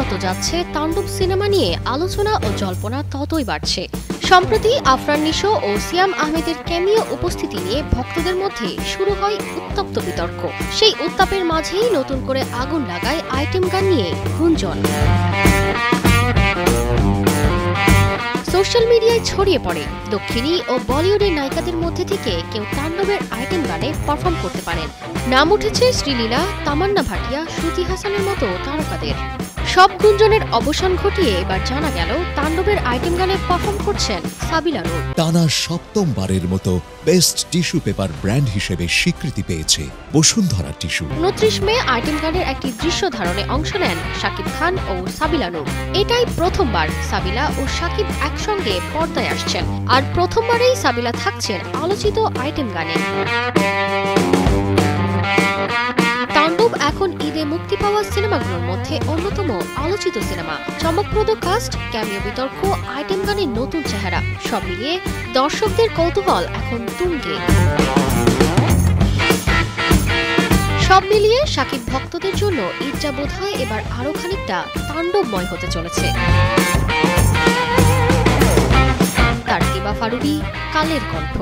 যত যাচ্ছে তাণ্ডব সিনেমা নিয়ে আলোচনা ও জল্পনা ততই বাড়ছে। সম্প্রতি আফরান নিশো ও সিয়াম আহমেদের ক্যামিও উপস্থিতি নিয়ে ভক্তদের মধ্যে শুরু হয় উত্তপ্ত বিতর্ক। সেই উত্তাপের মাঝেই নতুন করে আগুন লাগায় আইটেম গান নিয়ে গুঞ্জন। সোশ্যাল মিডিয়ায় ছড়িয়ে পড়ে দক্ষিণী ও বলিউডের নায়িকাদের মধ্যে থেকে কেউ তাণ্ডবের আইটেম গানে পারফর্ম করতে পারেন। নাম উঠেছে শ্রীলীলা, তামান্না ভাটিয়া, শ্রুতি হাসানের মতো তারকাদের। সব গুঞ্জনের অবসান ঘটিয়ে এবার জানা গেল তাণ্ডবের আইটেম গানে পারফর্ম করছেন সাবিলা নূর। টানা সপ্তমবারের মতো বেস্ট টিস্যু পেপার ব্র্যান্ড হিসেবে স্বীকৃতি পেয়েছে বসুন্ধরা টিস্যু। 29 মে আইটেম গানের একটি দৃশ্য ধারণে অংশ নেন শাকিব খান ও সাবিলা নূর। এটাই প্রথমবার সাবিলা ও শাকিব একসঙ্গে পর্দায় আসছেন, আর প্রথমবারেই সাবিলা থাকছেন আলোচিত আইটেম গানে। তাণ্ডব এখন ঈদে মুক্তি পাওয়া সিনেমাগুলোর মধ্যে অন্যতম আলোচিত সিনেমা। চমকপ্রদ কাস্ট, ক্যামিও বিতর্ক, আইটেম গানের নতুন চেহারা, সব মিলিয়ে দর্শকদের কৌতূহল এখন তুঙ্গে। সব মিলিয়ে শাকিব ভক্তদের জন্য ঈদটা বোধহয় এবার আরো খানিকটা তাণ্ডবময় হতে চলেছে। তারকিবা ফারুবি, কালের কণ্ঠ।